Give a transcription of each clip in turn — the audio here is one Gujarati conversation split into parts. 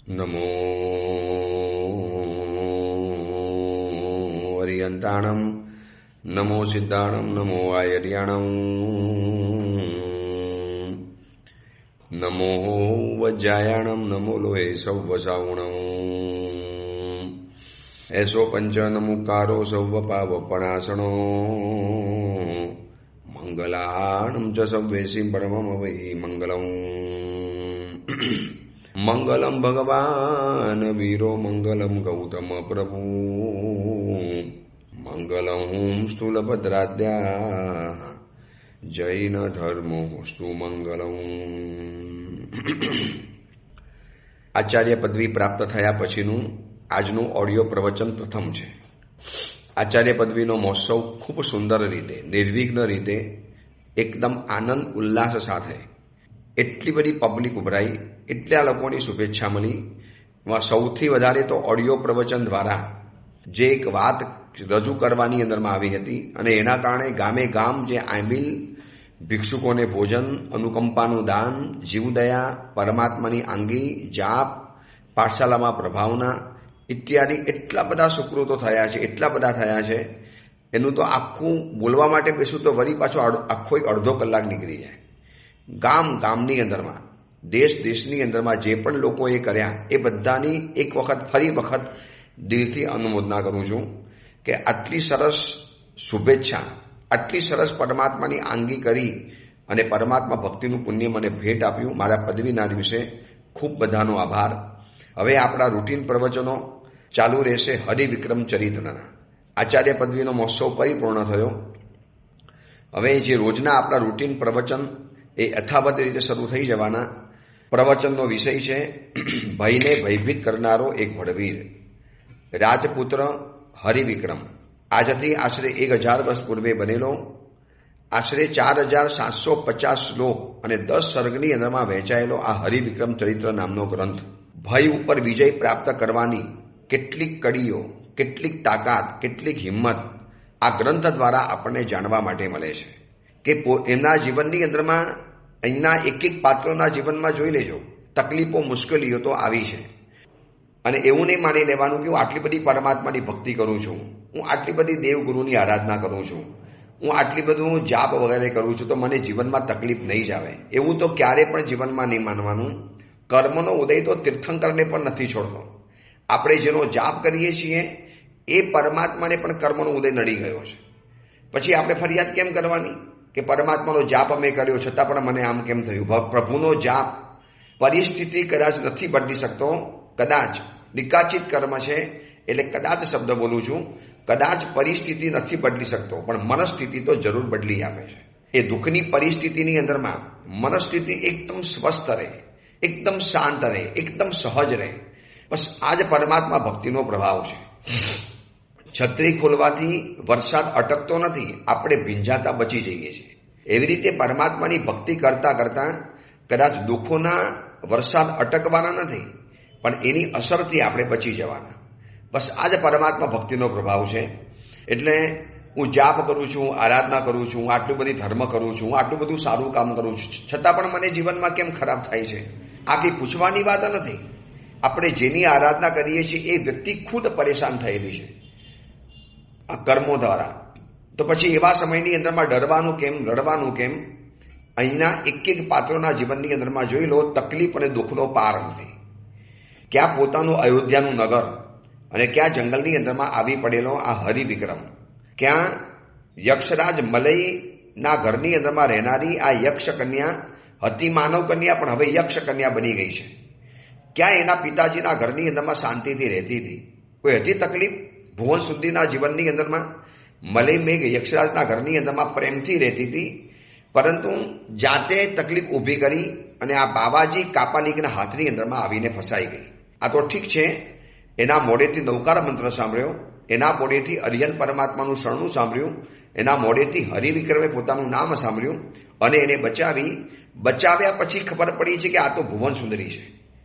નમો અરિયંતાણમ નમો સિદ્ધાણમ નમો આયર્યાણમ નમો વજ્જાયાણમ નમો લોહે સૌવસાવણમ એસો પંચ નમુકારો સૌવપાવપણાસણો મંગલાણમ ચ સવ્વેસી પરમમ વૈ મંગલમ મંગલમ ભગવાન વીરો મંગલમ ગૌતમ પ્રભુ મંગલમ સ્થૂલભદ્રાદ્યા જૈન ધર્મોસ્તુ મંગલમ. આચાર્ય પદવી પ્રાપ્ત થયા પછીનું આજનું ઓડિયો પ્રવચન પ્રથમ છે. આચાર્ય પદવીનો મહોત્સવ ખૂબ સુંદર રીતે, નિર્વિઘ્ન રીતે, એકદમ આનંદ ઉલ્લાસ સાથે એટલી બધી પબ્લિક ઉભરાઈ, એટલા લોકોની શુભેચ્છા મળી. સૌથી વધારે તો ઓડિયો પ્રવચન દ્વારા જે એક વાત રજૂ કરવાની અંદરમાં આવી હતી અને એના કારણે ગામે ગામ જે આંબિલ ભિક્ષુકોને ભોજન, અનુકંપાનું દાન, જીવદયા, પરમાત્માની આંગી, જાપ, પાઠશાલામાં પ્રભાવના ઇત્યાદિ એટલા બધા સુકૃતો થયા છે, એટલા બધા થયા છે. એનું તો આખું બોલવા માટે બેસું તો વળી પાછો આખો એક અડધો કલાક નીકળી જાય. ગામની અંદરમાં, દેશની અંદરમાં જે પણ લોકોએ કર્યા એ બધાની એક વખત ફરી વખત દિલથી અનુમોદના કરું છું કે આટલી સરસ શુભેચ્છા, આટલી સરસ પરમાત્માની આંગી કરી અને પરમાત્મા ભક્તિનું પુણ્ય મને ભેટ આપ્યું. મારા પદવીના દિવસે ખૂબ બધાનો આભાર. હવે આપણા રૂટીન પ્રવચનો ચાલુ રહેશે હરિવિક્રમ ચરિત્રના. આચાર્ય પદવીનો મહોત્સવ પરિપૂર્ણ થયો. હવે જે રોજના આપણા રૂટીન પ્રવચન એ યથાવત રીતે શરૂ થઈ જવાના. પ્રવચનનો વિષય છે ભયને ભયભીત કરનારો એક ભડવીર, રાજપુત્ર હરિવિક્રમ. આજથી આશરે 1000 વર્ષ પૂર્વે બનેલો, આશરે 4750 શ્લોક અને 10 સર્ગની અંદરમાં વહેંચાયેલો આ હરિવિક્રમ ચરિત્ર નામનો ગ્રંથ ભય ઉપર વિજય પ્રાપ્ત કરવાની કેટલીક કડીઓ, કેટલીક તાકાત, કેટલીક હિંમત આ ગ્રંથ દ્વારા આપણને જાણવા માટે મળે છે કે એમના જીવનની અંદરમાં અહીંના એક એક પાત્રોના જીવનમાં જોઈ લેજો, તકલીફો, મુશ્કેલીઓ તો આવી છે. અને એવું નહીં માની લેવાનું કે હું આટલી બધી પરમાત્માની ભક્તિ કરું છું, હું આટલી બધી દેવગુરુની આરાધના કરું છું, હું આટલી બધું જાપ વગેરે કરું છું તો મને જીવનમાં તકલીફ નહીં જ આવે. એવું તો ક્યારે પણ જીવનમાં નહીં માનવાનું. કર્મનો ઉદય તો તીર્થંકરને પણ નથી છોડતો. આપણે જેનો જાપ કરીએ છીએ એ પરમાત્માને પણ કર્મનો ઉદય નડી ગયો છે. પછી આપણે ફરિયાદ કેમ કરવાની કે પરમાત્માનો જાપ અમે કર્યો છતાં પણ મને આમ કેમ થયું? પ્રભુનો જાપ પરિસ્થિતિ કદાચ નથી બદલી શકતો. કદાચ નિકાચિત કર્મ છે એટલે કદાચ શબ્દ બોલું છું, કદાચ પરિસ્થિતિ નથી બદલી શકતો પણ મનસ્થિતિ તો જરૂર બદલી આપે છે. એ દુઃખની પરિસ્થિતિની અંદરમાં મનસ્થિતિ એકદમ સ્વસ્થ રહે, એકદમ શાંત રહે, એકદમ સહજ રહે. બસ આ જ પરમાત્મા ભક્તિનો પ્રભાવ છે. છત્રી ખોલવાથી વરસાદ અટકતો નથી, આપણે ભીંજાતા બચી જઈએ છીએ. એવી રીતે પરમાત્માની ભક્તિ કરતા કરતા કદાચ દુઃખોના વરસાદ અટકવાના નથી પણ એની અસરથી આપણે બચી જવાના. બસ આ જ પરમાત્મા ભક્તિનો પ્રભાવ છે. એટલે હું જાપ કરું છું, આરાધના કરું છું, આટલું બધી ધર્મ કરું છું, આટલું બધું સારું કામ કરું છું, છતાં પણ મને જીવનમાં કેમ ખરાબ થાય છે? આ કંઈ પૂછવાની વાત નથી. આપણે જેની આરાધના કરીએ છીએ એ વ્યક્તિ ખુદ પરેશાન થયેલી છે આ કર્મો દ્વારા. તો પછી એવા સમયની અંદરમાં ડરવાનું કેમ, રડવાનું કેમ? અહીંના એક એક પાત્રોના જીવનની અંદરમાં જોઈ લો, તકલીફ અને દુઃખનો પાર નથી. ક્યાં પોતાનું અયોધ્યાનું નગર અને ક્યાં જંગલની અંદરમાં આવી પડેલો આ હરિવિક્રમ, ક્યાં યક્ષરાજ મલયના ઘરની અંદરમાં રહેનારી આ યક્ષ કન્યા હતી માનવ કન્યા પણ હવે યક્ષ કન્યા બની ગઈ છે. ક્યાં એના પિતાજીના ઘરની અંદરમાં શાંતિથી રહેતી હતી? કોઈ હતી તકલીફ? ભુવન સુધીના જીવનની અંદરમાં મલય મેઘ યક્ષરાજના ઘરની અંદરમાં પ્રેમથી રહેતી હતી, પરંતુ જાતે તકલીફ ઊભી કરી અને આ બાબાજી કાપાલિકના હાથની અંદરમાં આવીને ફસાઈ ગઈ. આ તો ઠીક છે, એના મોઢેથી નૌકાર મંત્ર સાંભળ્યો, એના મોઢેથી અરિયન પરમાત્માનું શરણું સાંભળ્યું, એના મોઢેથી હરિવિક્રમે પોતાનું નામ સાંભળ્યું અને એને બચાવ્યા પછી ખબર પડી છે કે આ તો ભુવન સુંદરી છે.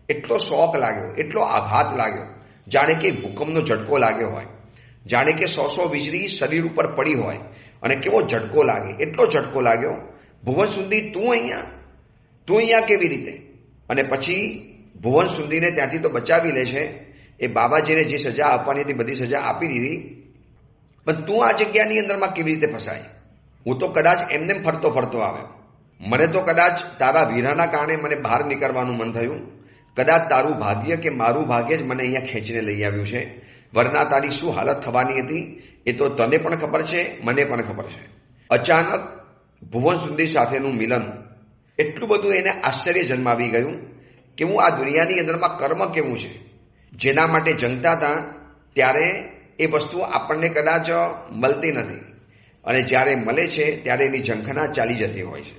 એટલો શોક લાગ્યો, એટલો આઘાત લાગ્યો, જાણે કે ભૂકંપનો ઝટકો લાગ્યો હોય, જાણે કે 100 વીજળી શરીર ઉપર પડી હોય અને કેવો ઝટકો લાગે, એટલો ઝટકો લાગ્યો. ભુવન સુંદરી તું અહીંયા કેવી રીતે? અને પછી ભુવન સુંદરીને ત્યાંથી તો બચાવી લે છે. એ બાબાજીને જે સજા આપવાની હતી બધી સજા આપી દીધી, પણ તું આ જગ્યાની અંદરમાં કેવી રીતે ફસાય? હું તો કદાચ એમને ફરતો ફરતો આવ્યો. મને તો કદાચ તારા વીરાના કારણે મને બહાર નીકળવાનું મન થયું. કદાચ તારું ભાગ્ય કે મારું ભાગ્ય જ મને અહીંયા ખેંચીને લઈ આવ્યું છે. વરના તારી શું હાલત થવાની હતી એ તો તને પણ ખબર છે, મને પણ ખબર છે. અચાનક ભુવન સુંદરી સાથેનું મિલન એટલું બધું એને આશ્ચર્ય જન્માવી ગયું કે હું આ દુનિયાની અંદરમાં કર્મ કેવું છે, જેના માટે જંગતા હતા ત્યારે એ વસ્તુ આપણને કદાચ મળતી નથી, અને જ્યારે મળે છે ત્યારે એની ઝંખના ચાલી જતી હોય છે.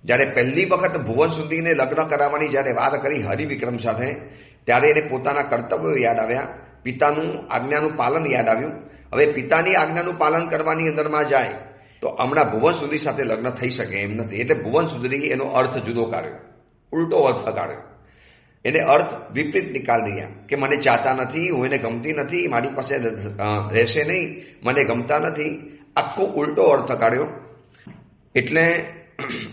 જ્યારે પહેલી વખત ભુવન સુંદરીને લગ્ન કરાવવાની જ્યારે વાત કરી હરિવિક્રમ સાથે, ત્યારે એને પોતાના કર્તવ્યો યાદ આવ્યા, પિતાનું આજ્ઞાનું પાલન યાદ આવ્યું. હવે પિતાની આજ્ઞાનું પાલન કરવાની અંદરમાં જાય તો હમણાં ભુવન સુંદરી સાથે લગ્ન થઈ શકે એમ નથી. એટલે ભુવન સુંદરી એનો અર્થ જુદો કાઢ્યો, ઉલટો અર્થ કાઢ્યો. એને અર્થ વિપરીત નિકાલ દીધા કે મને ચાહતા નથી, હું એને ગમતી નથી, મારી પાસે રહેશે નહીં, મને ગમતા નથી. આખો ઉલટો અર્થ કાઢ્યો. એટલે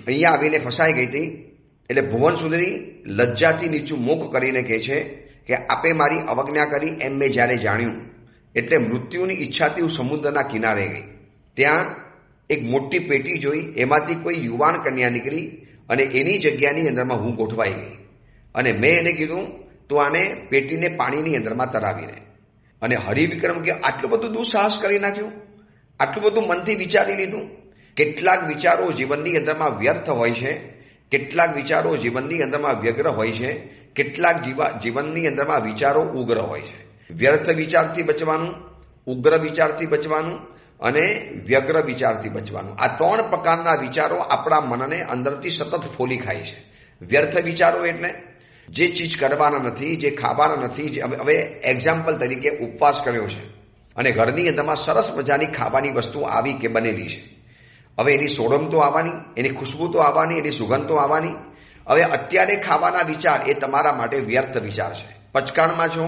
અહીંયા આવીને ફસાઈ ગઈ હતી. એટલે ભુવન સુંદરી લજ્જાથી નીચું મુખ કરીને કહે છે કે આપે મારી અવજ્ઞા કરી એમ મેં જ્યારે જાણ્યું, એટલે મૃત્યુની ઈચ્છાથી હું સમુદ્રના કિનારે ગઈ. ત્યાં એક મોટી પેટી જોઈ, એમાંથી કોઈ યુવાન કન્યા નીકળી અને એની જગ્યાની અંદરમાં હું ગોઠવાઈ ગઈ. અને મેં એને કીધું તું આને પેટીને પાણીની અંદરમાં તરાવીને. અને હરિવિક્રમ કે આટલું બધું દુઃસાહસ કરી નાખ્યું, આટલું બધું મનથી વિચારી લીધું. કેટલાક વિચારો જીવનની અંદરમાં વ્યર્થ હોય છે, કેટલાક વિચારો જીવનની અંદરમાં વ્યગ્ર હોય છે, કેટલાક જીવનની અંદરમાં વિચારો ઉગ્ર હોય છે. વ્યર્થ વિચારથી બચવાનું, ઉગ્ર વિચારથી બચવાનું અને વ્યગ્ર વિચારથી બચવાનું. આ ત્રણ પ્રકારના વિચારો આપણા મનને અંદરથી સતત ફોલી ખાય છે. વ્યર્થ વિચારો એટલે જે ચીજ કરવાના નથી, જે ખાવાના નથી. હવે એક્ઝામ્પલ તરીકે ઉપવાસ કર્યો છે અને ઘરની અંદરમાં સરસ મજાની ખાવાની વસ્તુ આવી કે બનેલી છે. હવે એની સોડમ તો આવવાની, એની ખુશ્બુ તો આવવાની, એની સુગંધ તો આવવાની. હવે અત્યારે ખાવાના વિચાર એ તમારા માટે વ્યર્થ વિચાર છે. પચકાણમાં છો,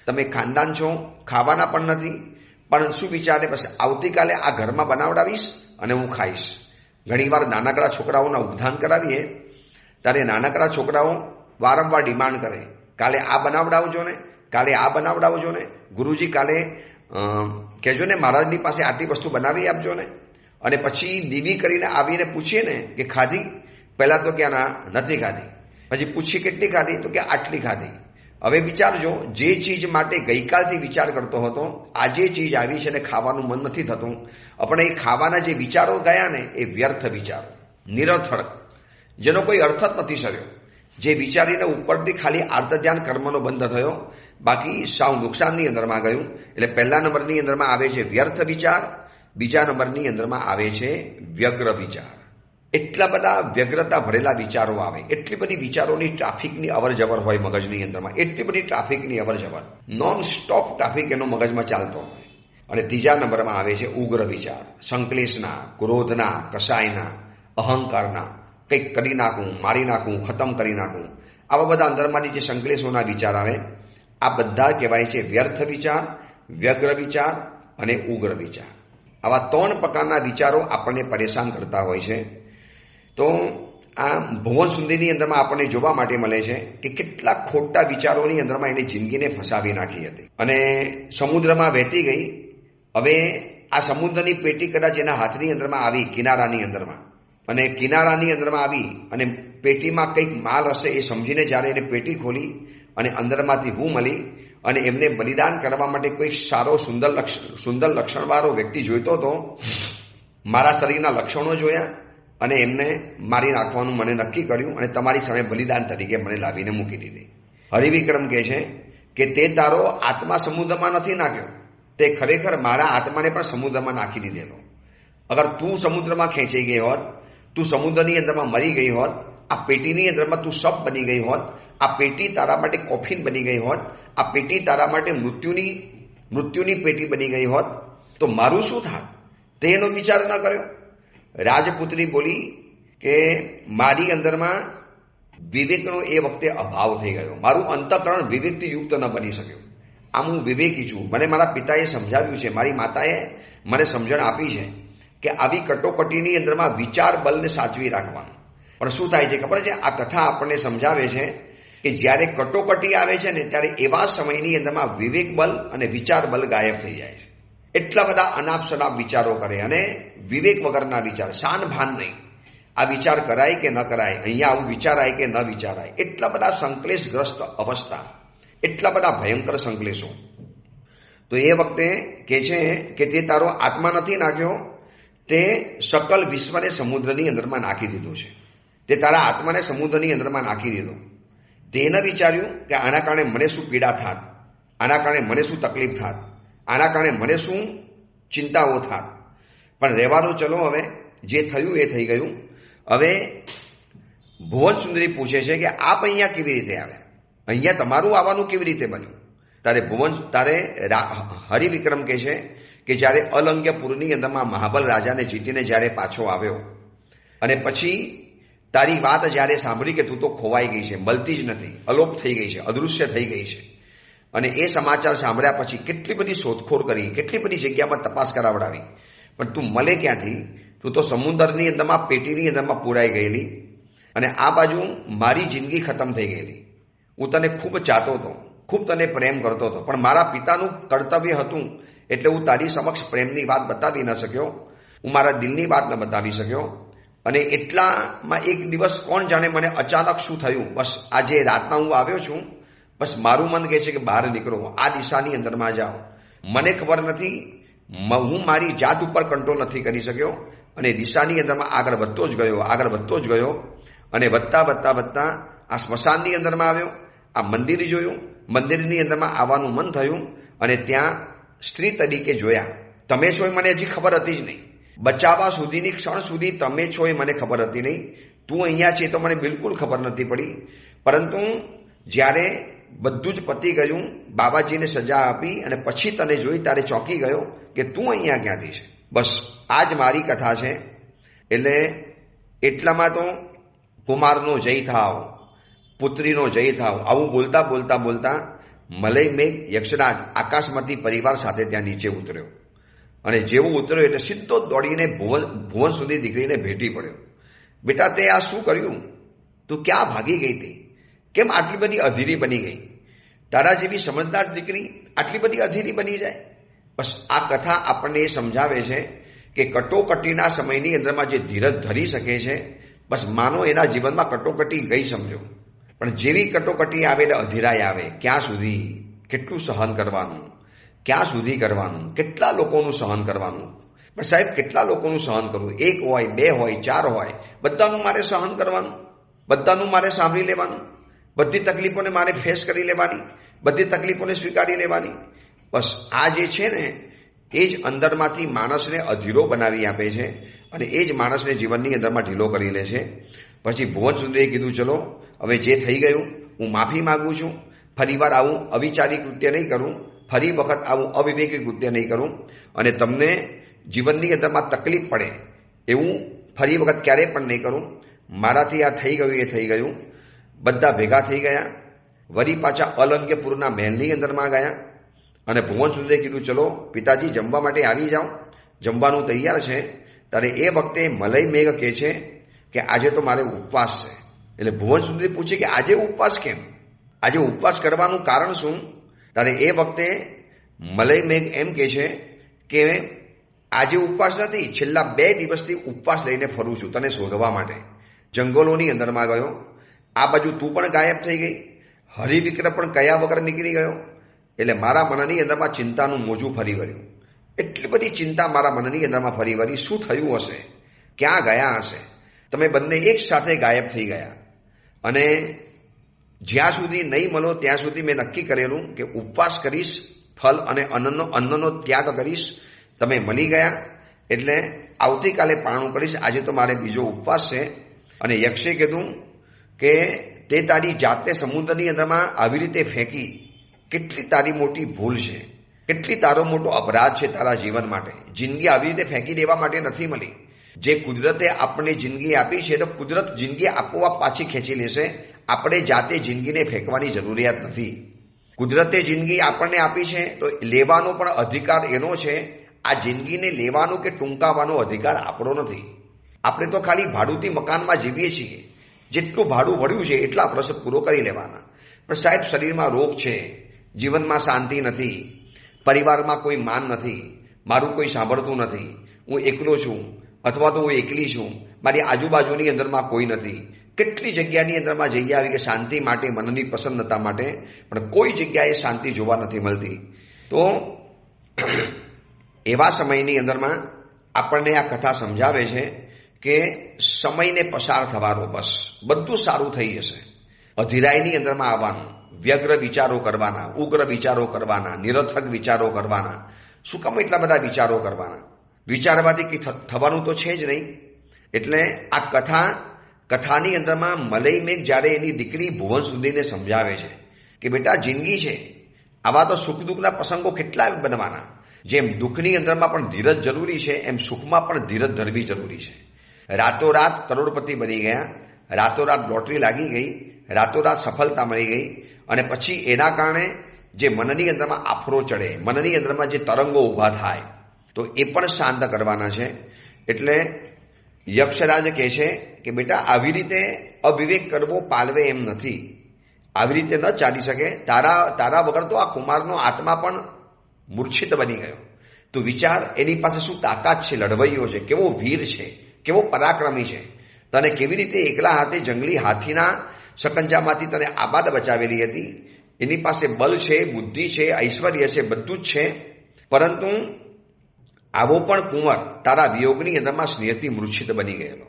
તમે ખાનદાન છો, ખાવાના પણ નથી, પણ શું વિચારે બસ આવતીકાલે આ ઘરમાં બનાવડાવીશ અને હું ખાઈશ. ઘણીવાર નાનકડા છોકરાઓના ઉપધાન કરાવીએ ત્યારે નાનકડા છોકરાઓ વારંવાર ડિમાન્ડ કરે, કાલે આ બનાવડાવજો ને, કાલે આ બનાવડાવજો ને, ગુરુજી કાલે કહેજો ને મહારાજની પાસે આટલી વસ્તુ બનાવી આપજો ને. અને પછી દીવી કરીને આવીને પૂછીએ ને કે ખાધી? પહેલાં તો કે ના નથી ખાધી. પછી પૂછીએ કેટલી ખાધી? તો કે આટલી ખાધી. હવે વિચારજો, જે ચીજ માટે ગઈકાલથી વિચાર કરતો હતો, આજે ચીજ આવી છે ને ખાવાનું મન નથી થતું. આપણે એ ખાવાના જે વિચારો ગયા ને એ વ્યર્થ વિચારો, નિરર્થક, જેનો કોઈ અર્થ જ નથી સર્યો. જે વિચારીને ઉપરથી ખાલી આર્ત ધ્યાન કર્મનો બંધ થયો, બાકી સાવ નુકસાનની અંદરમાં ગયું. એટલે પહેલા નંબરની અંદરમાં આવે છે વ્યર્થ વિચાર, બીજા નંબરની અંદરમાં આવે છે વ્યગ્ર વિચાર. એટલા બધા વ્યગ્રતા ભરેલા વિચારો આવે, એટલી બધી વિચારોની ટ્રાફિકની અવર જવર હોય મગજની અંદરમાં, એટલી બધી ટ્રાફિકની અવર જવર, નોન સ્ટોપ ટ્રાફિક એનો મગજમાં ચાલતો હોય. અને ત્રીજા નંબરમાં આવે છે ઉગ્ર વિચાર, સંકલેશના, ક્રોધના, કસાયના, અહંકારના, કંઈક કરી નાખું, મારી નાખું, ખતમ કરી નાખું. આવા બધા અંદરમાંથી જે સંકલેશોના વિચાર આવે, આ બધા કહેવાય છે વ્યર્થ વિચાર, વ્યગ્ર વિચાર અને ઉગ્ર વિચાર. આવા ત્રણ પ્રકારના વિચારો આપણને પરેશાન કરતા હોય છે. તો આ ભુવન સુંદરીની અંદરમાં આપણને જોવા માટે મળે છે કે કેટલાક ખોટા વિચારોની અંદરમાં એની જિંદગીને ફસાવી નાખી હતી અને સમુદ્રમાં વહેતી ગઈ. હવે આ સમુદ્રની પેટી કદાચ એના હાથની અંદરમાં આવી, કિનારાની અંદરમાં, અને કિનારાની અંદરમાં આવી અને પેટીમાં કંઈક માલ હશે એ સમજીને જ્યારે એને પેટી ખોલી અને અંદરમાંથી હું મળી અને એમને બલિદાન કરવા માટે કોઈ સારો સુંદર લક્ષણવાળો વ્યક્તિ જોઈતો હતો. મારા શરીરના લક્ષણો જોયા અને એમને મારી નાખવાનું મને નક્કી કર્યું અને તમારી સામે બલિદાન તરીકે મને લાવીને મૂકી દીધી. હરિવિક્રમ કહે છે કે તે તારો આત્મા સમુદ્રમાં નથી નાખ્યો, તે ખરેખર મારા આત્માને પણ સમુદ્રમાં નાખી દીધેલો. અગર તું સમુદ્રમાં ખેંચાઈ ગઈ હોત, તું સમુદ્રની અંદરમાં મરી ગઈ હોત, આ પેટીની અંદરમાં તું સપ બની ગઈ હોત, આ પેટી તારા માટે કોફિન બની ગઈ હોત, આ પેટી તારા માટે મૃત્યુની પેટી બની ગઈ હોત, તો મારું શું થાત? તે એનો વિચાર ન કર્યો. રાજપુત્રી બોલી કે મારી અંદરમાં વિવેકનો એ વખતે અભાવ થઈ ગયો, મારું અંતઃકરણ વિવેકથી યુક્ત ન બની શક્યું. આમ હું વિવેકી છું, મને મારા પિતાએ સમજાવ્યું છે, મારી માતાએ મને સમજણ આપી છે કે આવી કટોકટીની અંદરમાં વિચાર બલને સાચવી રાખવાનું. પણ શું થાય છે ખબર છે? આ કથા આપણને સમજાવે છે કે જ્યારે કટોકટી આવે છે ને ત્યારે એવા સમયની અંદરમાં વિવેક બલ અને વિચાર બલ ગાયબ થઈ જાય છે. એટલા બધા અનાપ શનાપ વિચારો કરે અને વિવેક વગરના વિચાર, શાન ભાન નહીં. આ વિચાર કરાય કે ન કરાય, અહીંયા આવું વિચારાય કે ન વિચારાય, એટલા બધા સંકલેશગ્રસ્ત અવસ્થા, એટલા બધા ભયંકર સંકલેશો. તો એ વખતે કે છે કે તે તારો આત્મા નથી નાખ્યો, તે સકલ વિશ્વને સમુદ્રની અંદરમાં નાખી દીધું છે. તે તારા આત્માને સમુદ્રની અંદરમાં નાખી દીધો. તેને વિચાર્યું કે આના કારણે મને શું પીડા થાત, આના કારણે મને શું તકલીફ થાત, આના કારણે મને શું ચિંતાઓ થાત. પણ રહેવાનું, ચલો હવે જે થયું એ થઈ ગયું. હવે ભુવન સુંદરી પૂછે છે કે આપ અહીંયા કેવી રીતે આવ્યા, અહીંયા તમારું આવવાનું કેવી રીતે બન્યું? તારે હરિવિક્રમ કહે છે કે જ્યારે અલંગ્યપુરની અંદરમાં મહાબલ રાજાને જીતીને જ્યારે પાછો આવ્યો અને પછી તારી વાત જ્યારે સાંભળી કે તું તો ખોવાઈ ગઈ છે, મળતી જ નથી, અલોપ થઈ ગઈ છે, અદૃશ્ય થઈ ગઈ છે, અને એ સમાચાર સાંભળ્યા પછી કેટલી બધી શોધખોળ કરી, કેટલી બધી જગ્યામાં તપાસ કરાવડાવી, પણ તું મળે ક્યાંથી? તું તો સમુદ્રની અંદરમાં પેટીની અંદરમાં પૂરાઈ ગયેલી અને આ બાજુ મારી જિંદગી ખતમ થઈ ગયેલી. હું તને ખૂબ ચાહતો હતો, ખૂબ તને પ્રેમ કરતો હતો, પણ મારા પિતાનું કર્તવ્ય હતું એટલે હું તારી સમક્ષ પ્રેમની વાત બતાવી ન શક્યો, હું મારા દિલની વાત ન બતાવી શક્યો. અને એટલામાં એક દિવસ કોણ જાણે મને અચાનક શું થયું, બસ આજે રાતના હું આવ્યો છું, બસ મારું મન કહે છે કે બહાર નીકળો, આ દિશાની અંદરમાં જાઓ. મને ખબર નથી, હું મારી જાત ઉપર કંટ્રોલ નથી કરી શક્યો અને દિશાની અંદરમાં આગળ વધતો જ ગયો અને વધતા આ સ્મશાનની અંદરમાં આવ્યો. આ મંદિર જોયું, મંદિરની અંદરમાં આવવાનું મન થયું અને ત્યાં સ્ત્રી તરીકે જોયા. તમે છો એ મને હજી ખબર હતી જ નહીં. બચાવવા સુધીની ક્ષણ સુધી તમે છો એ મને ખબર હતી નહીં. તું અહીંયા છે તો મને બિલકુલ ખબર નથી પડી. પરંતુ જ્યારે બધું જ પતી ગયું, બાબાજીને સજા આપી અને પછી તને જોઈ ત્યારે ચોંકી ગયો કે તું અહીંયા ક્યાંથી છે. બસ આ જ મારી કથા છે. એટલે એટલામાં તો કુમારનો જય થાવ, પુત્રીનો જય થાવ, આવું બોલતા મલય મેઘ યક્ષરાજ આકાશમાંથી પરિવાર સાથે ત્યાં નીચે ઉતર્યો અને જેવું ઉતર્યો એટલે સીધો દોડીને ભુવન સુધી દીકરીને ભેટી પડ્યો. બેટા, તે આ શું કર્યું? તું ક્યાં ભાગી ગઈ હતી? કેમ આટલી બધી અધીરી બની ગઈ? તારા જેવી સમજદાર દીકરી આટલી બધી અધીરી બની જાય? બસ આ કથા આપણને એ સમજાવે છે કે કટોકટીના સમયની અંદરમાં જે ધીરજ ધરી શકે છે, બસ માનો એના જીવનમાં કટોકટી ગઈ સમજો. પણ જેવી કટોકટી આવે એટલે અધીરાઈ આવે. ક્યાં સુધી, કેટલું સહન કરવાનું, ક્યાં સુધી કરવાનું, કેટલા લોકોનું સહન કરવાનું? પણ સાહેબ, કેટલા લોકોનું સહન કરવું? 1 હોય, 2 હોય, 4 હોય, બધાનું મારે સહન કરવાનું, બધાનું મારે સાંભળી લેવાનું, બધી તકલીફોને મારે ફેસ કરી લેવાની, બધી તકલીફોને સ્વીકારી લેવાની. બસ આ જે છે ને એ જ અંદરમાંથી માણસને અધીરો બનાવી આપે છે અને એ જ માણસને જીવનની અંદરમાં ઢીલો કરી લે છે. પછી ભુવન સુંદરીએ કીધું, ચલો હવે જે થઈ ગયું હું માફી માગું છું, ફરીવાર આવું અવિચારી કૃત્ય નહીં કરું, ફરી વખત આવું અવિવેકી કૃત્ય નહીં કરું અને તમને જીવનની અંદરમાં તકલીફ પડે એવું ફરી વખત ક્યારેય પણ નહીં કરું. મારાથી આ થઈ ગયું એ થઈ ગયું. બધા ભેગા થઈ ગયા, વળી પાછા અલંગ્યપુરના મહેલની અંદરમાં ગયા અને ભુવન સુંદરીએ કીધું, ચલો પિતાજી જમવા માટે આવી જાઓ, જમવાનું તૈયાર છે. ત્યારે એ વખતે મલય મેઘ કહે છે કે આજે તો મારે ઉપવાસ છે. એટલે ભુવન સુંદરી પૂછે કે આજે ઉપવાસ કેમ? આજે ઉપવાસ કરવાનું કારણ શું? ત્યારે એ વખતે મલય મેઘ એમ કહે છે કે આજે ઉપવાસ નથી, છેલ્લા 2 દિવસથી ઉપવાસ લઈને ફરું છું તને શોધવા માટે. જંગલોની અંદરમાં ગયો, આ બાજુ તું પણ ગાયબ થઈ ગઈ, હરિવિક્રમ પણ કયા વગર નીકળી ગયો. એટલે મારા મનની અંદરમાં ચિંતાનું મોજું ફરી વળ્યું. એટલી બધી ચિંતા મારા મનની અંદરમાં ફરી વળી. શું થયું હશે? ક્યાં ગયા હશે? તમે બંને એક સાથે ગાયબ થઈ ગયા અને જ્યાં સુધી નહીં મળો ત્યાં સુધી મેં નક્કી કરેલું કે ઉપવાસ કરીશ, ફલ અને અન્નનો ત્યાગ કરીશ. તમે મળી ગયા એટલે આવતીકાલે પારણું કરીશ. આજે તો મારે બીજો ઉપવાસ છે. અને યક્ષે કીધું કે તે તારી જાતને સમુદ્રની અંદરમાં આવી રીતે ફેંકી, કેટલી તારી મોટી ભૂલ છે, કેટલી તારો મોટો અપરાધ છે તારા જીવન માટે. જિંદગી આવી રીતે ફેંકી દેવા માટે નથી મળી. જે કુદરતે આપણને જિંદગી આપી છે તો કુદરત જિંદગી આપોઆપ પાછી ખેંચી લેશે. આપણે જાતે જિંદગીને ફેંકવાની જરૂરિયાત નથી. કુદરતે જિંદગી આપણને આપી છે તો લેવાનો પણ અધિકાર એનો છે. આ જિંદગીને લેવાનો કે ટૂંકાવવાનો અધિકાર આપણો નથી. આપણે તો ખાલી ભાડુતી મકાનમાં જીવીએ છીએ. જેટલું ભાડું વળ્યું છે એટલા વર્ષ પૂરો કરી લેવાના. પણ સાહેબ શરીરમાં રોગ છે, જીવનમાં શાંતિ નથી, પરિવારમાં કોઈ માન નથી, મારું કોઈ સાંભળતું નથી, હું એકલો છું અથવા તો હું એકલી છું, મારી આજુબાજુની અંદરમાં કોઈ નથી. કેટલી જગ્યાની અંદરમાં જઈ આવી કે શાંતિ માટે, મનની પ્રસન્નતા માટે, પણ કોઈ જગ્યાએ શાંતિ જોવા નથી મળતી. તો એવા સમયની અંદરમાં આપણને આ કથા સમજાવે છે કે સમયને પસાર થવાનો, બસ બધું સારું થઈ જશે. અધીરાઈની અંદરમાં આવવાનું, વ્યગ્ર વિચારો કરવાના, ઉગ્ર વિચારો કરવાના, નિરર્થક વિચારો કરવાના. શું કામ એટલા બધા વિચારો કરવાના? વિચારવાથી કંઈ થવાનું તો છે જ નહીં. એટલે આ કથાની અંદરમાં મલય મેઘ જ્યારે એની દીકરી ભુવન સુધીને સમજાવે છે કે બેટા જિંદગી છે, આવા તો સુખ દુઃખના પ્રસંગો કેટલા બનવાના. જેમ દુઃખની અંદરમાં પણ ધીરજ જરૂરી છે, એમ સુખમાં પણ ધીરજ ધરવી જરૂરી છે. રાતોરાત કરોડપતિ બની ગયા, રાતોરાત લોટરી લાગી ગઈ, રાતોરાત સફળતા મળી ગઈ, અને પછી એના કારણે જે મનની અંદરમાં આફરો ચડે, મનની અંદરમાં જે તરંગો ઊભા થાય, તો એ પણ શાંત કરવાના છે. એટલે યક્ષરાજ કહે છે કે બેટા આવી રીતે અવિવેક કરવો પાલવે એમ નથી, આવી રીતે ન ચાલી શકે. તારા વગર તો આ કુમારનો આત્મા પણ મૂર્છિત બની ગયો. તો વિચાર, એની પાસે શું તાકાત છે, લડવૈયો છે, કેવો વીર છે, કેવો પરાક્રમી છે. તને કેવી રીતે એકલા હાથે જંગલી હાથીના શકંજામાંથી તને આબાદ બચાવેલી હતી. એની પાસે બલ છે, બુદ્ધિ છે, ઐશ્વર્ય છે, બધું જ છે. પરંતુ આવો પણ કુંવર તારા વિયોગની અંદરમાં સ્નેહથી મૂર્છિત બની ગયેલો.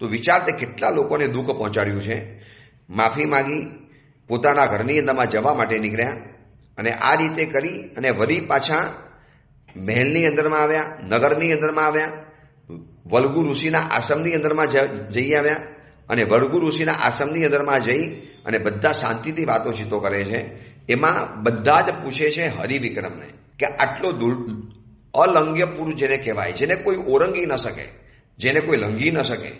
તો વિચાર, તે કેટલા લોકોને દુઃખ પહોંચાડ્યું છે. માફી માગી પોતાના ઘરની અંદરમાં જવા માટે નીકળ્યા, અને આ રીતે કરી અને વળી પાછા મહેલની અંદરમાં આવ્યા, નગરની અંદરમાં આવ્યા, વલ્ગુ ઋષિના આશ્રમની અંદરમાં જઈ આવ્યા, અને વલ્ગુ ઋષિના આશ્રમની અંદરમાં જઈ અને બધા શાંતિથી વાતોચીતો કરે છે. એમાં બધા જ પૂછે છે હરિવિક્રમને કે આટલો અલંઘ્ય પુરુષ જેને કહેવાય, જેને કોઈ ઓળંગી ન શકે, જેને કોઈ લંઘી ન શકે,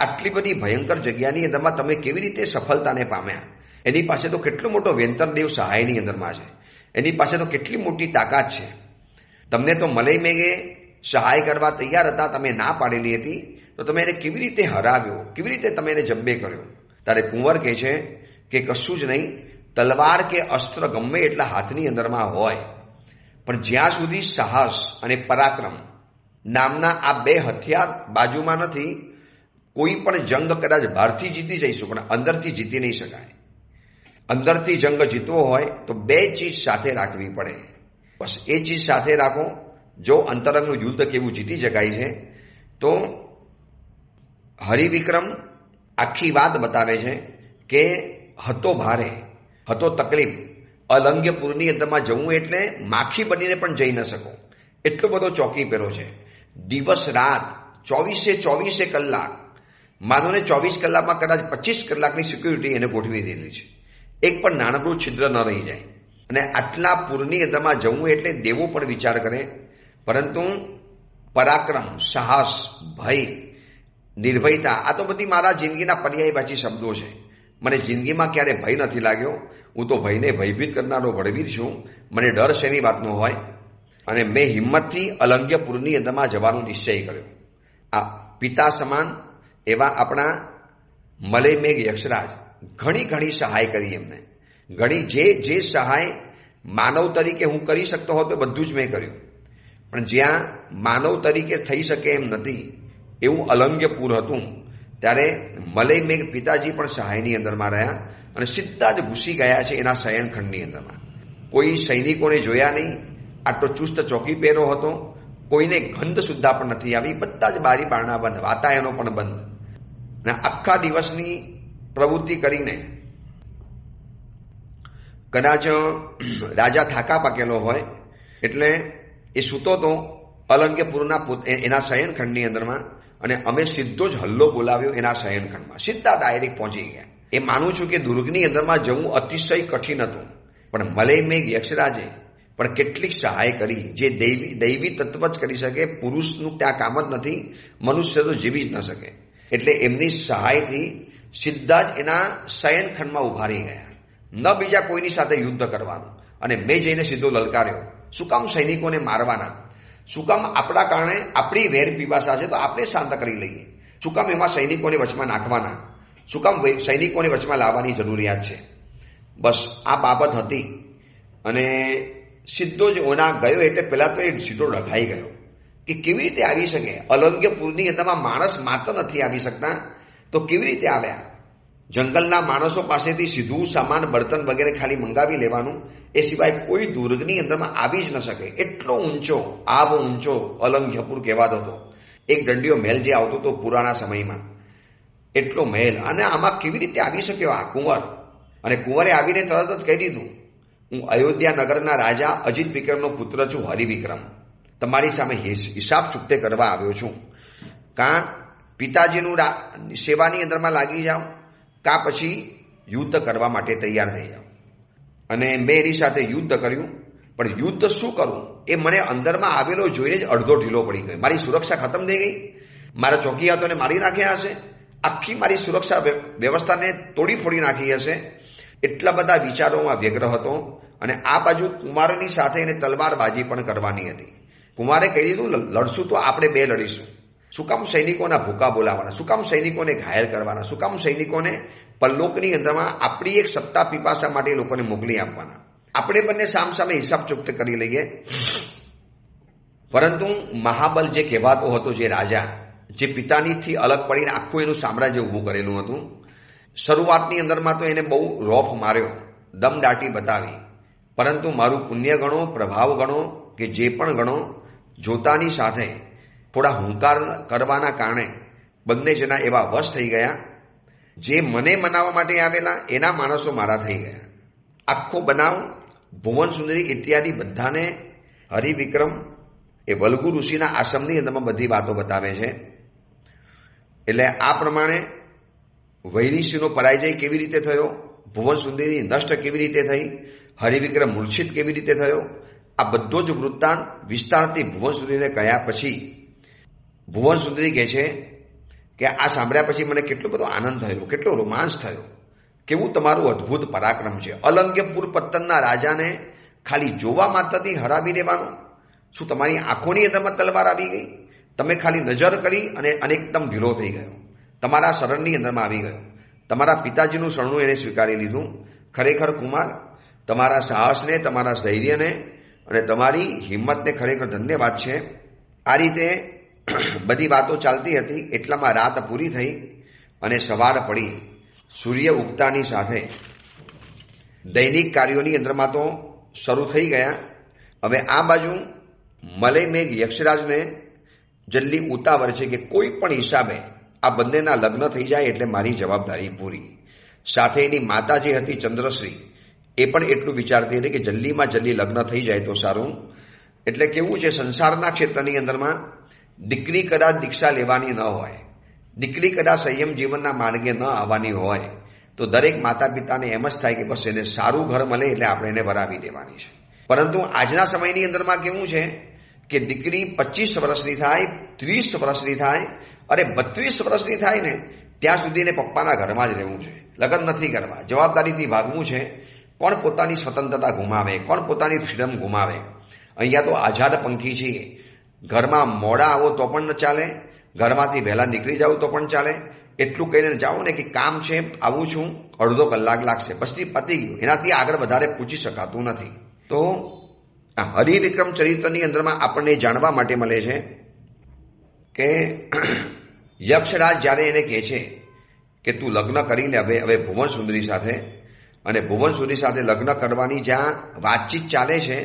આટલી બધી ભયંકર જગ્યાની અંદરમાં તમે કેવી રીતે સફળતાને પામ્યા? એની પાસે તો કેટલો મોટો વેંતરદેવ સહાયની અંદરમાં છે, એની પાસે તો કેટલી મોટી તાકાત છે. તમને તો મલય મેઘે સહાય કરવા તૈયાર હતા, તમે ના પાડેલી હતી, તો તમે એને કેવી રીતે હરાવ્યો, કેવી રીતે તમે એને જબ્બે કર્યો? ત્યારે કુંવર કહે છે કે કશું જ નહીં, તલવાર કે અસ્ત્ર ગમે એટલા હાથની અંદરમાં હોય, પણ જ્યાં સુધી સાહસ અને પરાક્રમ નામના આ બે હથિયાર બાજુમાં નથી, કોઈ પણ જંગ કદાચ બહારથી જીતી જઈશું પણ અંદરથી જીતી નહીં શકાય. અંદરથી જંગ જીતવો હોય તો બે ચીજ સાથે રાખવી પડે. બસ એ ચીજ સાથે રાખો. જો અંતરંગનું યુદ્ધ કેવું જીતી શકાય છે, તો હરિવિક્રમ આખી વાત બતાવે છે કે હતો ભારે, હતો તકલીફ. અલંઘ્યપુરની અંદરમાં જવું એટલે માખી બનીને પણ જઈ ન શકો, એટલો બધો ચોકી પહેરો છે. દિવસ રાત 24 કલાક, માનો ને 24 કલાકમાં કદાચ 25 કલાકની સિક્યુરિટી એને ગોઠવી દીધી છે. એક પણ નાનકડું છિદ્ર ન રહી જાય. અને આટલા પૂરની અંદરમાં જવું એટલે દેવો પણ વિચાર કરે. પરંતુ પરાક્રમ, સાહસ, ભય, નિર્ભયતા, આ તો બધી મારા જિંદગીના પર્યાયવાચી શબ્દો છે. મને જિંદગીમાં ક્યારે ભય નથી લાગ્યો. હું તો ભયને ભયભીત કરનારો વડવીર છું. મને ડર શેની વાતનો હોય. અને મેં હિંમતથી અલંઘ્યપુરની અંદરમાં જવાનો નિશ્ચય કર્યો. આ પિતા સમાન એવા આપણા મલય મેઘ યક્ષરાજ ઘણી સહાય કરી એમને. ઘણી જે સહાય માનવ તરીકે હું કરી શકતો હતો બધું જ મેં કર્યું. પણ જ્યાં માનવ તરીકે થઈ શકે એમ નથી એવું અલંઘ્યપુર હતું, ત્યારે મલય મેઘ પિતાજી પણ સહાયની અંદરમાં રહ્યા અને સીધા જ ઘૂસી ગયા છે એના શયનખંડની અંદરમાં. કોઈ સૈનિકોને જોયા નહીં. આટલો ચુસ્ત ચોકી પહેરો હતો. કોઈને ગંધ સુદ્ધા પણ નથી આવી. બધા જ બારી બારણા બંધ, વાતાયનો પણ બંધ. અને આખા દિવસની પ્રવૃત્તિ કરીને કદાચ રાજા થાકા પાકેલો હોય એટલે એ સૂતો તો અલંઘ્યપુરના એના શયનખંડની અંદરમાં, અને અમે સીધો જ હલ્લો બોલાવ્યો એના શયનખંડમાં. સીધા ડાયરેક્ટ પહોંચી ગયા. એ માનું છું કે દુર્ગની અંદરમાં જવું અતિશય કઠિન હતું, પણ મલય મેઘ યક્ષરાજે પણ કેટલીક સહાય કરી જે દૈવી તત્વ જ કરી શકે. પુરુષનું ત્યાં કામ જ નથી, મનુષ્ય તો જીવી જ ન શકે. એટલે એમની સહાયથી સીધા જ એના શયનખંડમાં ઉભા રહી ગયા. ન બીજા કોઈની સાથે યુદ્ધ કરવાનું. અને મેં જઈને સીધો લલકાર્યો. શું કામ સૈનિકોને મારવાના? શું કામ આપણા કારણે આપણી વેર પીપાસા છે તો આપણે શાંત કરી લઈએ? શું કામ એમાં સૈનિકોને વચમાં નાખવાના? શું કામ સૈનિકોને વચમાં લાવવાની જરૂરિયાત છે? બસ આ બાબત હતી અને સીધો જ ઓના ગયો એટલે પેલા તો એ સીધો ડઘાઈ ગયો કે કેવી રીતે આવી શકે? અલંગ્યપુરની અંદરમાં માણસ માત્ર નથી આવી શકતા તો કેવી રીતે આવ્યા? જંગલના માણસો પાસેથી સીધું સામાન બર્તન વગેરે ખાલી મંગાવી લેવાનું, એ સિવાય કોઈ દુર્ગની અંદરમાં આવી જ ન શકે. એટલો ઊંચો, આવો ઊંચો અલંગ્યપુર કહેવાતો હતો. એક દંડિયો મહેલ જે આવતો હતો પુરાણા સમયમાં, એટલો મહેલ. અને આમાં કેવી રીતે આવી શક્યો આ કુંવર? અને કુંવરે આવીને તરત જ કહી દીધું, હું અયોધ્યા નગરના રાજા અજિત વિક્રમનો પુત્ર છું, હરિવિક્રમ. તમારી સામે હિસાબ ચૂકતે કરવા આવ્યો છું. કાં પિતાજીનું સેવાની અંદરમાં લાગી જાઓ, કાં પછી યુદ્ધ કરવા માટે તૈયાર થઈ જાઓ. અને મેં એની સાથે યુદ્ધ કર્યું, પણ યુદ્ધ શું કરવું એ મને અંદરમાં આવેલો જોઈને જ અડધો ઢીલો પડી ગયો. મારી સુરક્ષા ખતમ થઈ ગઈ. મારા ચોકીયાતોને મારી નાખ્યા હશે, આખી મારી સુરક્ષા વ્યવસ્થાને તોડી ફોડી નાખી હશે. એટલા બધા વિચારોમાં વ્યગ્ર હતો. અને આ બાજુ કુમારની સાથે એને તલવારબાજી પણ કરવાની હતી. કુમારે કહી દીધું, લડશું તો આપણે બે લડીશું. શું કામ સૈનિકોના ભૂકા બોલાવવાના? શું કામ સૈનિકોને ઘાયલ કરવાના? શું કામ સૈનિકોને પલ્લોકની અંદરમાં આપણી એક સત્તા પીપાસા માટે લોકોને મોકલી આપવાના? આપણે બંને સામસામે હિસાબ ચૂકતે કરી લઈએ. પરંતુ મહાબલ જે કહેવાતો હતો, જે રાજા, જે પિતાનીથી અલગ પડીને આખું એનું સામ્રાજ્ય ઊભું કરેલું હતું, શરૂઆતની અંદરમાં તો એને બહુ રોફ માર્યો, દમદાટી બતાવી. પરંતુ મારું પુણ્ય ગણો, પ્રભાવ ગણો કે જે પણ ગણો, જોતાની સાથે થોડા હુંકાર કરવાના કારણે બંને જણા એવા વશ થઈ ગયા. જે મને મનાવવા માટે આવેલા એના માણસો મારા થઈ ગયા. આખો બનાવ ભુવન સુંદરી ઇત્યાદિ બધાને હરિવિક્રમ એ વલ્ગુ ઋષિના આશ્રમની અંદરમાં બધી વાતો બતાવે છે. એટલે આ પ્રમાણે વૈરીસિંહનો પરાજય કેવી રીતે થયો, ભુવન સુંદરી નષ્ટ કેવી રીતે થઈ, હરિવિક્રમ મૂર્છિત કેવી રીતે થયો, આ બધો જ વૃત્તાંત વિસ્તારથી ભુવન સુંદરીને કહ્યા પછી ભુવન સુંદરી કહે છે કે આ સાંભળ્યા પછી મને કેટલો બધો આનંદ થયો, કેટલો રોમાંચ થયો. કેવું તમારું અદ્ભુત પરાક્રમ છે! અલંગ્યપુર પત્તનના રાજાને ખાલી જોવા માત્રથી હરાવી દેવાનો. શું તમારી આંખોની અંદરમાં તલવાર આવી ગઈ? તમે ખાલી નજર કરી અને એકદમ ઢીલો થઈ ગયો, તમારા શરણની અંદરમાં આવી ગયો. તમારા પિતાજીનું શરણું એને સ્વીકારી લીધું. ખરેખર કુમાર, તમારા સાહસને, તમારા ધૈર્યને અને તમારી હિંમતને ખરેખર ધન્યવાદ છે. આ રીતે બધી વાતો ચાલતી હતી. એટલામાં રાત પૂરી થઈ અને સવાર પડી. સૂર્ય ઉગતાની સાથે દૈનિક કાર્યોની અંદરમાં તો શરૂ થઈ ગયા. હવે આ બાજુ મલય મેઘ યક્ષરાજને જલ્દી ઉતાવળ છે કે કોઈ પણ હિસાબે આ બંનેના લગ્ન થઈ જાય એટલે મારી જવાબદારી પૂરી. સાથે એની માતા જે હતી ચંદ્રશ્રી, એ પણ એટલું વિચારતી હતી કે જલ્દીમાં જલ્દી લગ્ન થઈ જાય તો સારું. એટલે કેવું છે, સંસારના ક્ષેત્રની અંદરમાં દીકરી કદાચ દીક્ષા લેવાની ન હોય, દીકરી કદાચ સંયમ જીવનના માર્ગે ન આવવાની હોય તો દરેક માતા પિતાને એમ જ થાય કે બસ એને સારું ઘર મળે એટલે આપણે એને વરાવી દેવાની છે. પરંતુ આજના સમયની અંદરમાં કેવું છે કે દીકરી 25 વર્ષની થાય, 30 વર્ષની થાય, અરે 32 વર્ષની થાય ને ત્યાં સુધી એને પપ્પાના ઘરમાં જ રહેવું છે, લગ્ન નથી કરવા, જવાબદારીથી ભાગવું છે. કોણ પોતાની સ્વતંત્રતા ગુમાવે, કોણ પોતાની ફ્રીડમ ગુમાવે? અહીંયા તો આઝાદ પંખી છીએ. ઘરમાં મોડા આવો તો પણ ન ચાલે, ઘરમાંથી વહેલા નીકળી જાવ તો પણ ચાલે. એટલું કહીને જાઓ ને કે કામ છે, આવું છું, અડધો કલાક લાગશે, પછી પતી ગયું. એનાથી આગળ વધારે પૂછી શકાતું નથી. તો આ હરિવિક્રમ ચરિત્રની અંદરમાં આપણને જાણવા માટે મળે છે કે યક્ષરાજ જ્યારે એને કહે છે કે તું લગ્ન કરી લે હવે ભુવન સુંદરી સાથે, અને ભુવન સુંદરી સાથે લગ્ન કરવાની જ્યાં વાતચીત ચાલે છે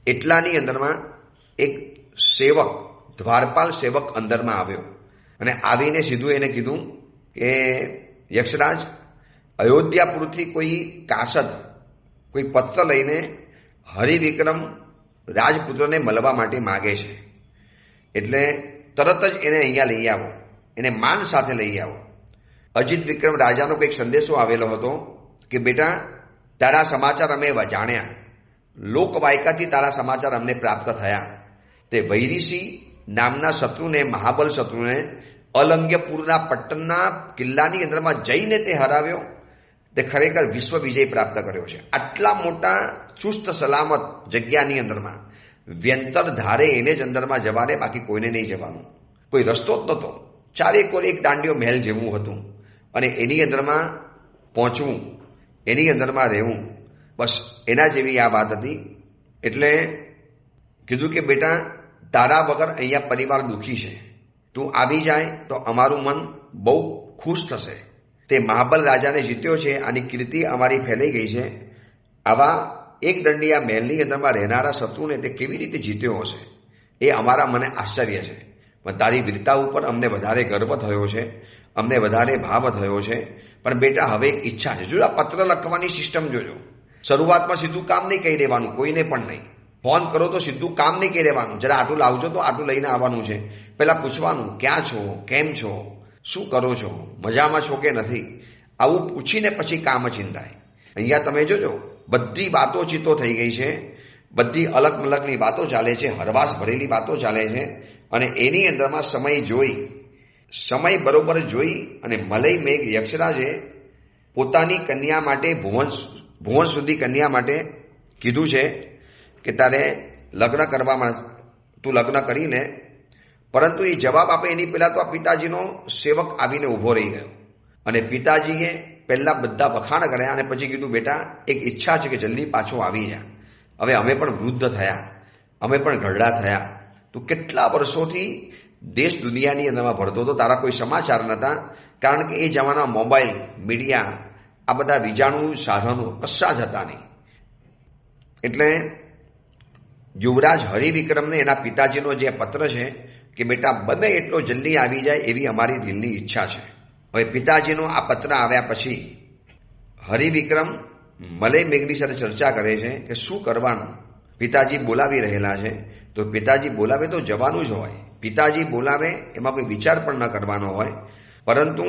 એટલાની અંદરમાં એક સેવક, દ્વારપાલ સેવક અંદરમાં આવ્યો અને આવીને સીધું એને કીધું કે યક્ષરાજ, અયોધ્યાપુરથી કોઈ કાસદ, કોઈ પત્ર લઈને હરિવિક્રમ રાજપુત્રને મળવા માટે માગે છે. એટલે તરત જ એને અહીંયા લઈ આવો, એને માન સાથે લઈ આવો. અજિત વિક્રમ રાજાનો કંઈક સંદેશો આવેલો હતો કે બેટા, તારા સમાચાર અમે જાણ્યા, લોકવાયકાથી તારા સમાચાર અમને પ્રાપ્ત થયા. તે વૈરીસિંહ નામના શત્રુને, મહાબલ શત્રુને અલંગ્યપુરના પટ્ટનના કિલ્લાની અંદરમાં જઈને તે હરાવ્યો. તે ખરેખર વિશ્વ વિજય પ્રાપ્ત કર્યો છે. આટલા મોટા ચુસ્ત સલામત જગ્યાની અંદરમાં વ્યંતર ધારે એને જ અંદરમાં જવાને, બાકી કોઈને નહીં જવાનું. કોઈ રસ્તો જ નહોતો. ચારેકોર એક દાંડિયો મહેલ જેવું હતું અને એની અંદરમાં પહોંચવું એની અંદરમાં રહેવું, બસ એના જેવી આ વાત હતી. એટલે કીધું કે બેટા તારા વગર અહીંયા પરિવાર દુઃખી છે, તું આવી જાય તો અમારું મન બહુ ખુશ થશે. તે મહાબલ રાજાને જીત્યો છે, આની કીર્તિ અમારી ફેલાઈ ગઈ છે. આવા એક દંડિયા મહેલની અંદરમાં રહેનારા શત્રુને તે કેવી રીતે જીત્યો હશે એ અમારા મને આશ્ચર્ય છે. પણ તારી વીરતા ઉપર અમને વધારે ગર્વ થયો છે, અમને વધારે ભાવ થયો છે. પણ બેટા હવે એક ઈચ્છા છે. જો આ પત્ર લખવાની સિસ્ટમ જોજો. શરૂઆતમાં સીધું કામ નહીં કહી દેવાનું, કોઈને પણ નહીં. ફોન કરો તો સીધું કામ નહીં કહી દેવાનું, જરા આટલું લાવજો તો આટલું લઈને આવવાનું છે. પહેલાં પૂછવાનું ક્યાં છો, કેમ છો, શું કરો છો, મજામાં છો કે નથી, આવું પૂછીને પછી કામ ચિંતાય. અહીંયા તમે જોજો બધી વાતો ચિત્તો થઈ ગઈ છે, બધી અલગ મલગની વાતો ચાલે છે, હરવાસ ભરેલી વાતો ચાલે છે. અને એની અંદરમાં સમય બરોબર જોઈ અને મલય મેઘ યક્ષરાજે પોતાની કન્યા માટે ભુવન સુધી કન્યા માટે કીધું છે કે તારે લગ્ન કરવામાં તું લગ્ન કરી લે. પરંતુ એ જવાબ આપે એની પહેલા તો આ પિતાજીનો સેવક આવીને ઊભો રહી ગયો અને પિતાજીએ પહેલા બધા વખાણ કર્યા અને પછી કીધું બેટા એક ઈચ્છા છે કે જલ્દી પાછો આવી જા. હવે અમે પણ વૃદ્ધ થયા, અમે પણ ઘરડા થયા, તું કેટલા વર્ષોથી દેશ દુનિયાની અંદરમાં ભરતો હતો, તારા કોઈ સમાચાર નહોતા. કારણ કે એ જમાના મોબાઈલ, મીડિયા, આ બધા વીજાણુ સાધનો કશા જ હતા નહીં. એટલે યુવરાજ હરિવિક્રમને એના પિતાજીનો જે પત્ર છે કે બેટા બને એટલો જલ્દી આવી જાય એવી અમારી દિલની ઈચ્છા છે. હવે પિતાજીનો આ પત્ર આવ્યા પછી હરિવિક્રમ મલય મેઘની સાથે ચર્ચા કરે છે કે શું કરવાનું. પિતાજી બોલાવી રહેલા છે તો પિતાજી બોલાવે તો જવાનું જ હોય. પિતાજી બોલાવે એમાં કોઈ વિચાર પણ ન કરવાનો હોય. પરંતુ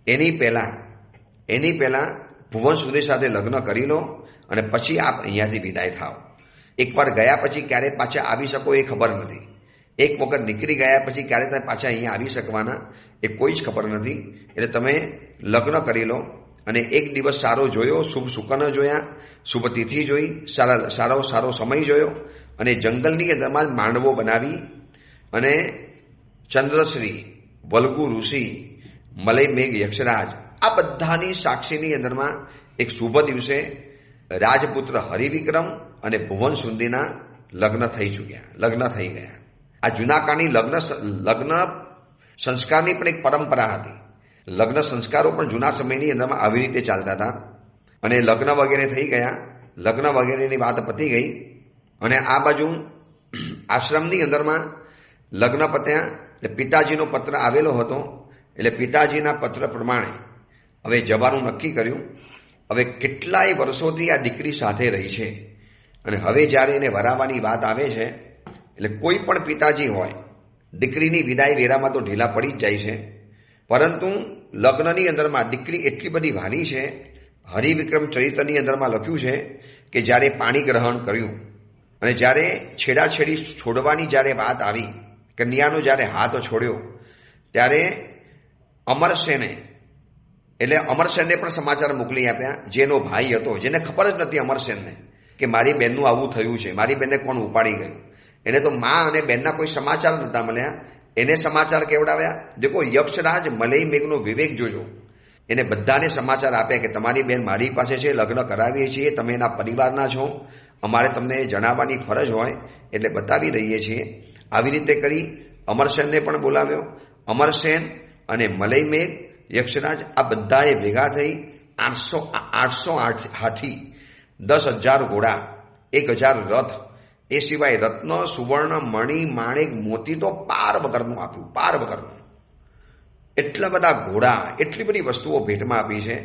એની પહેલાં ભુવન સુદી સાથે લગ્ન કરી લો અને પછી આપ અહીંયાથી વિદાય થાવ. એકવાર ગયા પછી ક્યારે પાછા આવી શકો એ ખબર નથી. એક વખત નીકળી ગયા પછી ક્યારે તમે પાછા અહીંયા આવી શકવાના એ કોઈ જ ખબર નથી. એટલે તમે લગ્ન કરી લો અને એક દિવસ સારો જોયો, શુભ શુકન જોયા, શુભ તિથિ જોઈ, સારો સમય જોયો અને જંગલની અંદરમાં માંડવો બનાવી અને ચંદ્રશ્રી, વલ્ગુ ઋષિ, મલય મેઘ યક્ષરાજ આ બધાની સાક્ષીની અંદરમાં એક શુભ દિવસે રાજપુત્ર હરિવિક્રમ અને ભુવન સુંદીના લગ્ન થઈ ગયા. આ જૂના કાળની લગ્ન સંસ્કારની પણ એક પરંપરા હતી. લગ્ન સંસ્કારો પણ જૂના સમયની અંદરમાં આવી રીતે ચાલતા હતા. અને લગ્ન વગેરે થઈ ગયા, લગ્ન વગેરેની વાત પતી ગઈ અને આ બાજુ આશ્રમની અંદરમાં લગ્ન પત્યા. એટલે પિતાજીનો પત્ર આવેલો હતો. એટલે પિતાજીના પત્ર પ્રમાણે હવે જવાનું નક્કી કર્યું. હવે કેટલાય વર્ષોથી આ દીકરી સાથે રહી છે અને હવે જ્યારે એને વરાવવાની વાત આવે છે એટલે કોઈ પણ પિતાજી હોય દીકરીની વિદાય વેરામાં તો ઢીલા પડી જ જાય છે. પરંતુ લગ્નની અંદરમાં દીકરી એટલી બધી વાલી છે. હરિવિક્રમ ચરિત્રની અંદરમાં લખ્યું છે કે જ્યારે પાણી ગ્રહણ કર્યું અને જ્યારે છેડાછેડી છોડવાની જ્યારે વાત આવી, કન્યાનો જ્યારે હાથ છોડ્યો ત્યારે અમરસેને પણ સમાચાર મોકલી આપ્યા. જેનો ભાઈ હતો, જેને ખબર જ નથી અમરસેનને કે મારી બહેનનું આવું થયું છે, મારી બહેનને કોણ ઉપાડી ગયું. એને તો મા અને બહેનના કોઈ સમાચાર નહોતા મળ્યા. એને સમાચાર કેવડાવ્યા. દેખો યક્ષરાજ મલય મેઘનો વિવેક જોજો. એને બધાને સમાચાર આપ્યા કે તમારી બહેન મારી પાસે છે, લગ્ન કરાવીએ છીએ, તમે એના પરિવારના છો, અમારે તમને જણાવવાની ફરજ હોય એટલે બતાવી રહીએ છીએ. આવી રીતે કરી અમરસેનને પણ બોલાવ્યો. અમરસેન અને મલય મેઘ યક્ષરાજ આ બધાએ ભેગા થઈ 808 હાથી, 10,000 ઘોડા, 1,000 રથ, એ સિવાય રત્ન, સુવર્ણ, મણિ, માણેક, મોતી તો પાર વગરનું આપ્યું, પાર વગરનું. એટલા બધા ઘોડા, એટલી બધી વસ્તુઓ ભેટમાં આપી છે.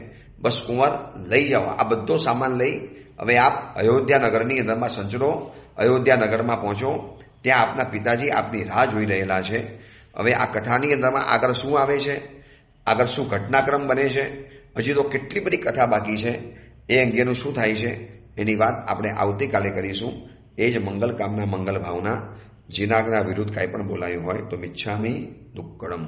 બસ કુંવર લઈ જાઓ, આ બધો સામાન લઈ હવે આપ અયોધ્યા નગરની અંદરમાં સંચરો, અયોધ્યા નગરમાં પહોંચો. ત્યાં આપના પિતાજી આપની રાહ જોઈ રહેલા છે. હવે આ કથાની અંદરમાં આગળ શું આવે છે, આગળ શું ઘટનાક્રમ બને છે, હજી તો કેટલી બધી કથા બાકી છે. એ અંગેનું શું થાય છે એની વાત આપણે આવતીકાલે કરીશું. એ જ મંગલ કામના, મંગલ ભાવના. જીનાગના વિરુદ્ધ કાંઈ પણ બોલાયું હોય તો મિચ્છામિ દુક્કડમ.